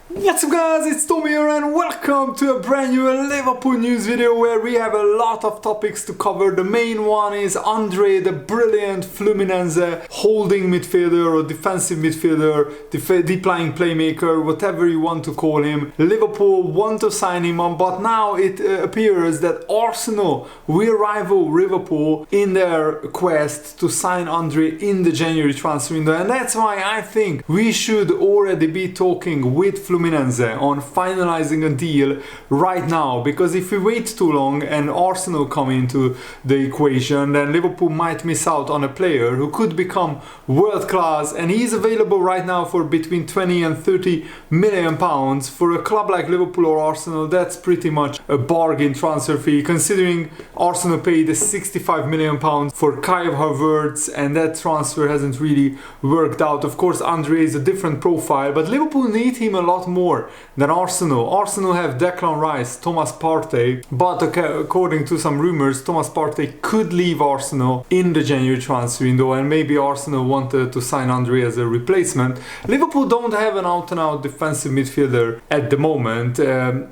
What's up guys, it's Tommy here and welcome to a brand new Liverpool news video where we have a lot of topics to cover. The main one is Andre, the brilliant Fluminense holding midfielder or defensive midfielder, deep lying playmaker, whatever you want to call him. Liverpool want to sign him on, but now it appears that Arsenal will rival Liverpool in their quest to sign Andre in the January transfer window, and that's why I think we should already be talking with Fluminense on finalizing a deal right now, because if we wait too long and Arsenal come into the equation, then Liverpool might miss out on a player who could become world class, and he's available right now for between 20 and 30 million pounds. For a club like Liverpool or Arsenal, that's pretty much a bargain transfer fee, considering Arsenal paid 65 million pounds for Kai Havertz and that transfer hasn't really worked out. Of course, Andre is a different profile, but Liverpool need him a lot more than Arsenal. Arsenal have Declan Rice, Thomas Partey, but according to some rumors, Thomas Partey could leave Arsenal in the January transfer window, and maybe Arsenal wanted to sign Andre as a replacement. Liverpool don't have an out-and-out defensive midfielder at the moment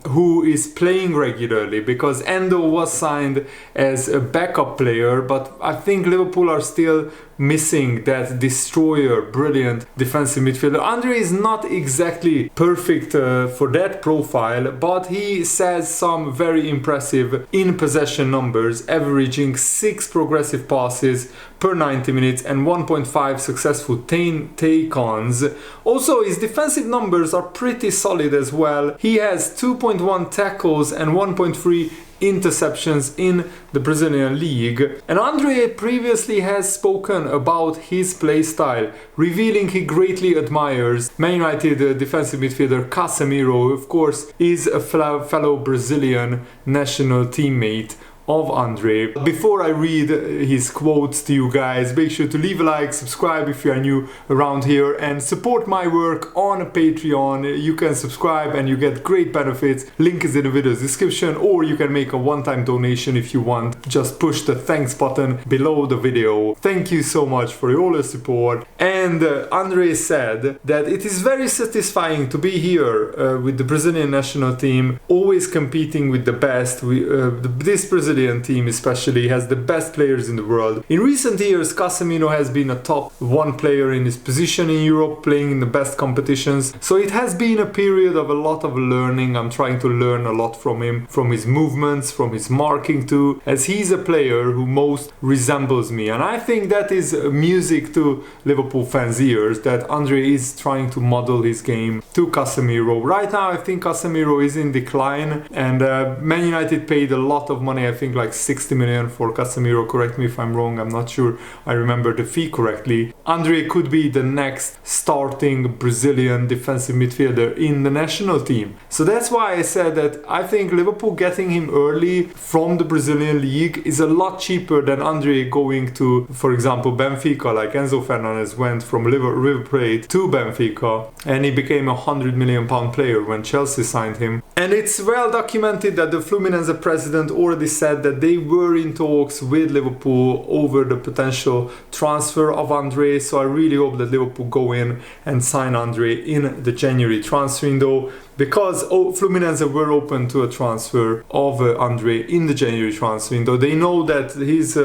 who is playing regularly, because Endo was signed as a backup player, but I think Liverpool are still missing that destroyer, brilliant defensive midfielder. Andre is not exactly perfect for that profile, but he says some very impressive in possession numbers, averaging 6 progressive passes per 90 minutes and 1.5 successful take-ons. Also, his defensive numbers are pretty solid as well. He has 2.1 tackles and 1.3 interceptions in the Brazilian league. And Andre previously has spoken about his play style, revealing he greatly admires Man United defensive midfielder Casemiro, who of course is a fellow Brazilian national teammate of Andre. Before I read his quotes to you guys, make sure to leave a like, subscribe if you are new around here, and support my work on Patreon. You can subscribe and you get great benefits. Link is in the video description, or you can make a one-time donation if you want. Just push the thanks button below the video. Thank you so much for all the support. And Andre said that it is very satisfying to be here with the Brazilian national team, always competing with the best. This Brazilian team especially has the best players in the world. In recent years, Casemiro has been a top 1 player in his position in Europe, playing in the best competitions. So it has been a period of a lot of learning. I'm trying to learn a lot from him, from his movements, from his marking too, as he's a player who most resembles me. And I think that is music to Liverpool fans' ears, that Andre is trying to model his game to Casemiro. Right now, I think Casemiro is in decline, and Man United paid a lot of money. I think like 60 million for Casemiro. Correct me if I'm wrong, I'm not sure I remember the fee correctly. Andre could be the next starting Brazilian defensive midfielder in the national team. So that's why I said that I think Liverpool getting him early from the Brazilian league is a lot cheaper than Andre going to, for example, Benfica, like Enzo Fernandez went from River Plate to Benfica and he became a 100 million pound player when Chelsea signed him. And it's well documented that the Fluminense president already said that they were in talks with Liverpool over the potential transfer of Andre. So I really hope that Liverpool go in and sign Andre in the January transfer window, because Fluminense were open to a transfer of Andre in the January transfer window. They know that his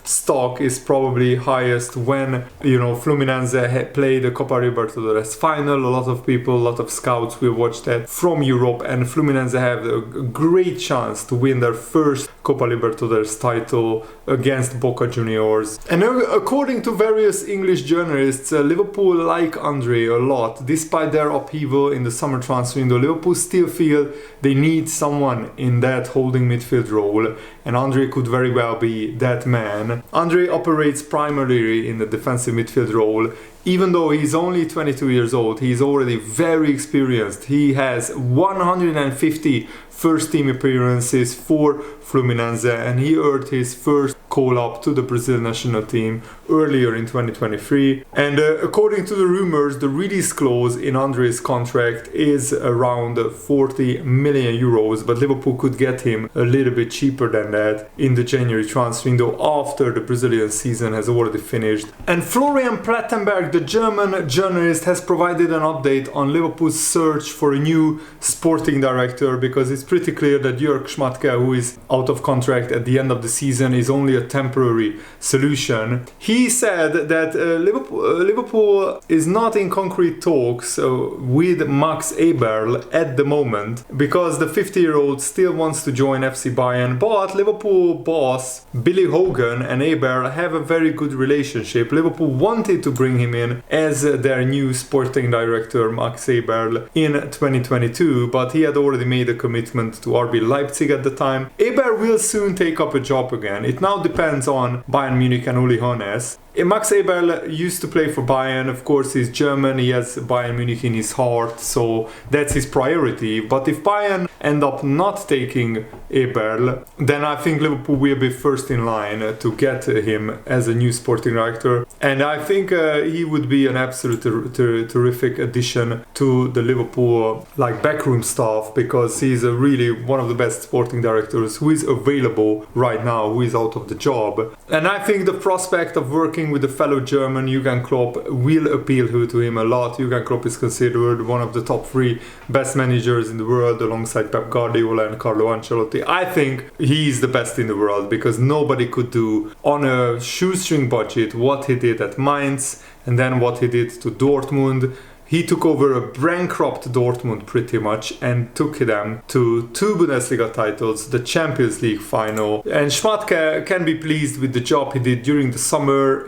stock is probably highest when, Fluminense played the Copa Libertadores final. A lot of people, a lot of scouts will watch that from Europe, and Fluminense have a great chance to win their first Copa Libertadores title against Boca Juniors. And according to various English journalists, Liverpool like Andre a lot. Despite their upheaval in the summer transfer window, Liverpool still feel they need someone in that holding midfield role, and Andre could very well be that man. Andre operates primarily in the defensive midfield role. Even though he's only 22 years old, he's already very experienced. He has 150 first team appearances for Fluminense, and he earned his first call up to the Brazil national team earlier in 2023. And according to the rumors, the release clause in André's contract is around 40 million euros, but Liverpool could get him a little bit cheaper than that in the January transfer window after the Brazilian season has already finished. And Florian Plettenberg, the German journalist, has provided an update on Liverpool's search for a new sporting director, because it's pretty clear that Jörg Schmadtke, who is out of contract at the end of the season, is only a temporary solution. He said that Liverpool is not in concrete talks with Max Eberl at the moment, because the 50-year-old still wants to join FC Bayern, but Liverpool boss Billy Hogan and Eberl have a very good relationship. Liverpool wanted to bring him in as their new sporting director, Max Eberl, in 2022, but he had already made a commitment to RB Leipzig at the time. Eberl will soon take up a job again. It now depends on Bayern Munich and Uli Hoeneß. Max Eberl used to play for Bayern. Of course, he's German, he has Bayern Munich in his heart, so that's his priority. But if Bayern end up not taking Eberl, then I think Liverpool will be first in line to get him as a new sporting director. And I think he would be an absolute terrific addition to the Liverpool backroom staff, because he's really one of the best sporting directors who is available right now, who is out of the job. And I think the prospect of working with the fellow German Jurgen Klopp will appeal to him a lot. Jurgen Klopp is considered one of the top 3 best managers in the world, alongside Pep Guardiola and Carlo Ancelotti. I think he is the best in the world, because nobody could do on a shoestring budget what he did at Mainz and then what he did to Dortmund. He took over a bankrupt Dortmund pretty much and took them to 2 Bundesliga titles, the Champions League final. And Schmadtke can be pleased with the job he did during the summer.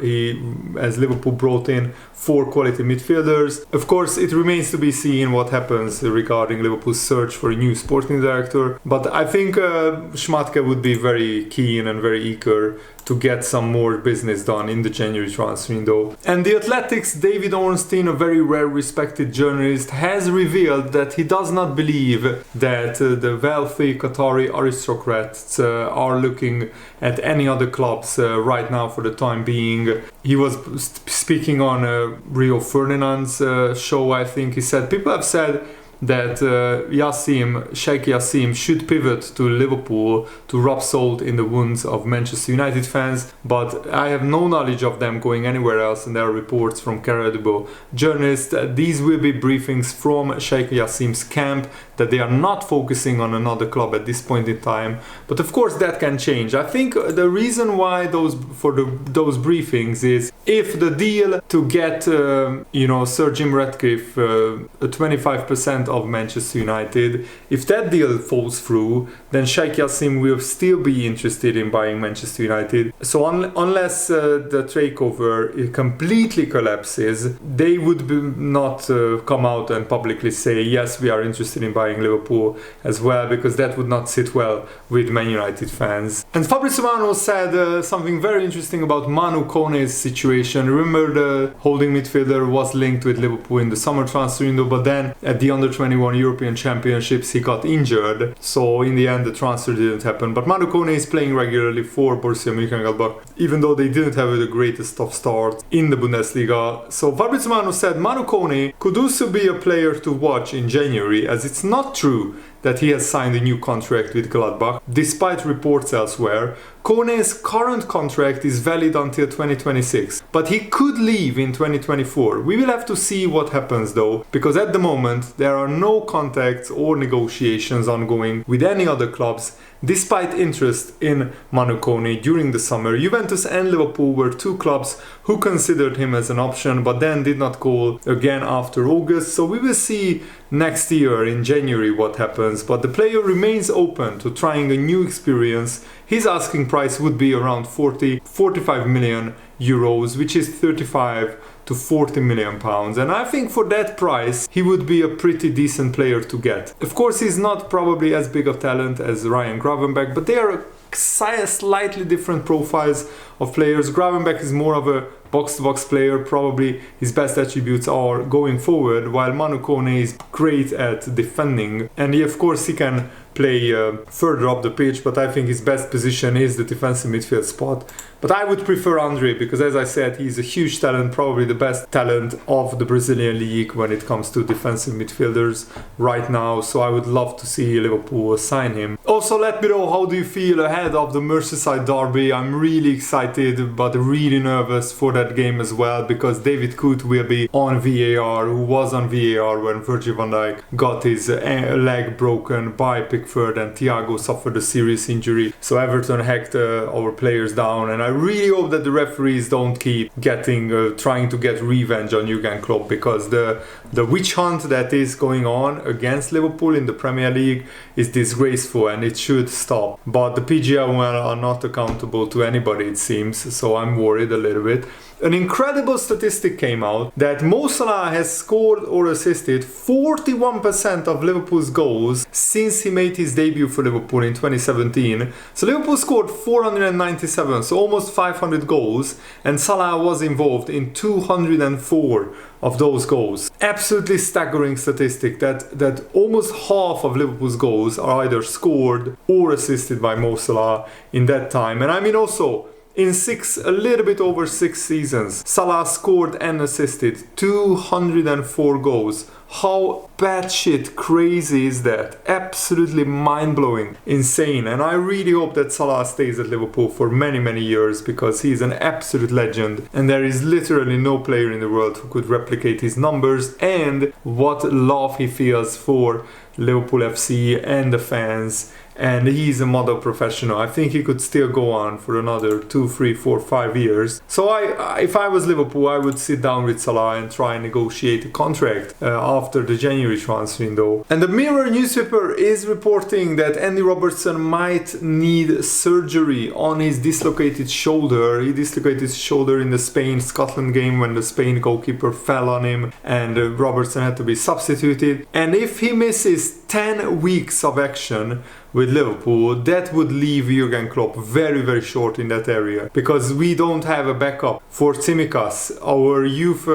As Liverpool brought in 4 quality midfielders. Of course, it remains to be seen what happens regarding Liverpool's search for a new sporting director. But I think Schmadtke would be very keen and very eager to get some more business done in the January transfer window. And The Athletic's David Ornstein, a very rare respected journalist, has revealed that he does not believe that the wealthy Qatari aristocrats are looking at any other clubs right now for the time being. He was speaking on Rio Ferdinand's show, I think. He said, people have said that Sheikh Yassim should pivot to Liverpool to rub salt in the wounds of Manchester United fans, but I have no knowledge of them going anywhere else, and there are reports from credible journalists. These will be briefings from Sheikh Yassim's camp, that they are not focusing on another club at this point in time, but of course that can change. I think the reason why those briefings is if the deal to get Sir Jim Ratcliffe 25% of Manchester United, if that deal falls through, then Sheikh Yassim will still be interested in buying Manchester United. So unless the takeover completely collapses, they would not come out and publicly say, yes, we are interested in buying Liverpool as well, because that would not sit well with Man United fans. And Fabrizio Romano said something very interesting about Manu Kone's situation. Remember, the holding midfielder was linked with Liverpool in the summer transfer window, but then at the Under-21 European Championships he got injured, so in the end the transfer didn't happen. But Manu Kone is playing regularly for Borussia Mönchengladbach, even though they didn't have the greatest of starts in the Bundesliga. So Fabrizio Romano said Manu Kone could also be a player to watch in January, as it's not true that he has signed a new contract with Gladbach, despite reports elsewhere. Kone's current contract is valid until 2026, but he could leave in 2024. We will have to see what happens though, because at the moment there are no contacts or negotiations ongoing with any other clubs, despite interest in Manu Kone during the summer. Juventus and Liverpool were 2 clubs who considered him as an option, but then did not call again after August. So we will see next year in January what happens, but the player remains open to trying a new experience. His asking price would be around 45 million euros, which is 35 to 40 million pounds, and I think for that price he would be a pretty decent player to get. Of course, he's not probably as big of talent as Ryan Gravenberch, but they are slightly different profiles of players. Gravenberch is more of a box-to-box player, probably his best attributes are going forward, while Manu Kone is great at defending, and of course he can play further up the pitch, but I think his best position is the defensive midfield spot. But I would prefer Andre because, as I said, he's a huge talent, probably the best talent of the Brazilian league when it comes to defensive midfielders right now. So I would love to see Liverpool sign him. Also, let me know, how do you feel ahead of the Merseyside derby? I'm really excited but really nervous for that game as well, because David Coote will be on VAR, who was on VAR when Virgil van Dijk got his leg broken by Pickford and Thiago suffered a serious injury. So Everton hacked our players down, and I really hope that the referees don't keep trying to get revenge on Jurgen Klopp, because the witch hunt that is going on against Liverpool in the Premier League is disgraceful and it should stop. But the PGL are not accountable to anybody, it seems, so I'm worried a little bit. An incredible statistic came out that Mo Salah has scored or assisted 41% of Liverpool's goals since he made his debut for Liverpool in 2017. So Liverpool scored 497, so almost 500 goals, and Salah was involved in 204 of those goals. Absolutely staggering statistic that almost half of Liverpool's goals are either scored or assisted by Mo Salah in that time. And I mean, also, in a little bit over 6 seasons, Salah scored and assisted 204 goals. How batshit crazy is that? Absolutely mind-blowing, insane. And I really hope that Salah stays at Liverpool for many, many years, because he's an absolute legend and there is literally no player in the world who could replicate his numbers and what love he feels for Liverpool FC and the fans. And he's a model professional. I think he could still go on for another 2, 3, 4, 5 years. So if I was Liverpool, I would sit down with Salah and try and negotiate a contract after the January transfer window. And the Mirror newspaper is reporting that Andy Robertson might need surgery on his dislocated shoulder. He dislocated his shoulder in the Spain-Scotland game when the Spain goalkeeper fell on him and Robertson had to be substituted. And if he misses 10 weeks of action with Liverpool, that would leave Jurgen Klopp very, very short in that area, because we don't have a backup for Tsimikas. Our youth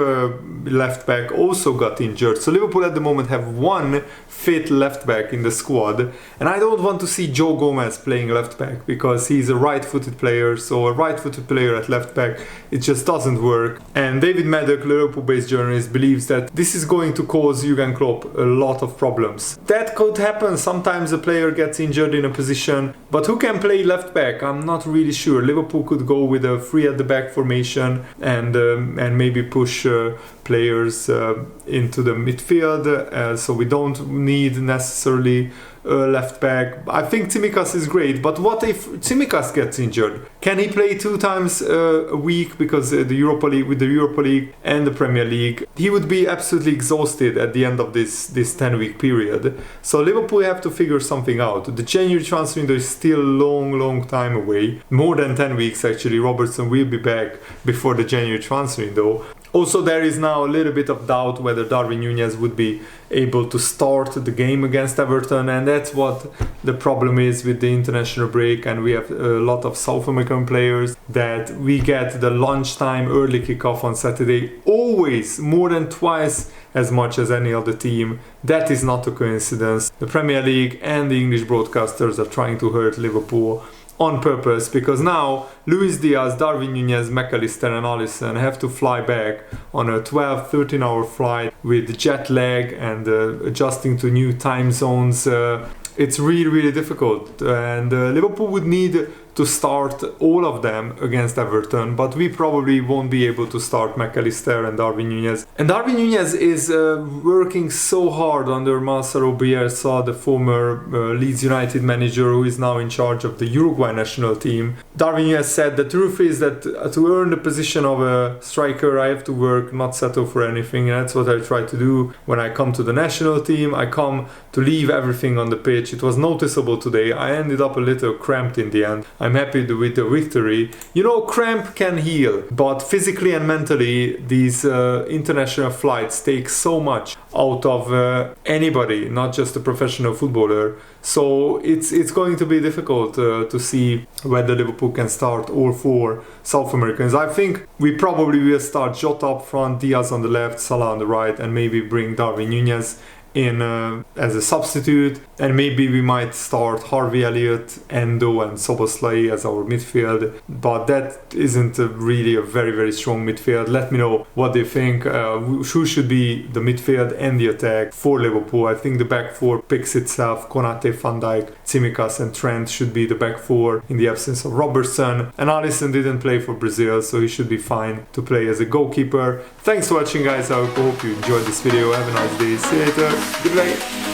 left back also got injured, so Liverpool at the moment have one fit left back in the squad, and I don't want to see Joe Gomez playing left back because he's a right-footed player, so a right-footed player at left back, it just doesn't work. And David Maddock, Liverpool-based journalist, believes that this is going to cause Jurgen Klopp a lot of problems. That could happen. Sometimes a player gets injured in a position, but who can play left back? I'm not really sure. Liverpool could go with a 3 at the back formation and maybe push players into the midfield, so we don't need necessarily left back. I think Tsimikas is great, but what if Tsimikas gets injured? Can he play 2 times a week because the Europa League, with the Europa League and the Premier League, he would be absolutely exhausted at the end of this 10-week period. So Liverpool have to figure something out. The January transfer window is still long time away, more than 10 weeks actually. Robertson will be back before the January transfer window. Also, there is now a little bit of doubt whether Darwin Núñez would be able to start the game against Everton, and that's what the problem is with the international break. And we have a lot of South American players that we get the lunchtime early kickoff on Saturday always more than twice as much as any other team. That is not a coincidence. The Premier League and the English broadcasters are trying to hurt Liverpool on purpose, because now Luis Diaz, Darwin Núñez, McAllister and Alisson have to fly back on a 12-13 hour flight with jet lag and adjusting to new time zones. It's really difficult, and Liverpool would need to start all of them against Everton, but we probably won't be able to start McAllister and Darwin Núñez. And Darwin Núñez is working so hard under Marcelo Bielsa, the former Leeds United manager who is now in charge of the Uruguay national team. Darwin Núñez said the truth is that to earn the position of a striker I have to work, not settle for anything, and that's what I try to do when I come to the national team. I come to leave everything on the pitch. It was noticeable today. I ended up a little cramped in the end. I'm happy with the victory. You know, cramp can heal, but physically and mentally these international flights take so much out of anybody, not just a professional footballer. So it's going to be difficult to see whether Liverpool can start all 4 South Americans. I think we probably will start Jota up front, Diaz on the left, Salah on the right, and maybe bring Darwin Núñez in as a substitute, and maybe we might start Harvey Elliott, Endo and Szoboszlai as our midfield, but that isn't really a very strong midfield. Let me know what they think. Who should be the midfield and the attack for Liverpool? I think the back four picks itself. Konate, Van Dijk, Tsimikas and Trent should be the back four in the absence of Robertson, and Alisson didn't play for Brazil, so he should be fine to play as a goalkeeper. Thanks for watching, guys. I hope you enjoyed this video. Have a nice day. See you later. Good night.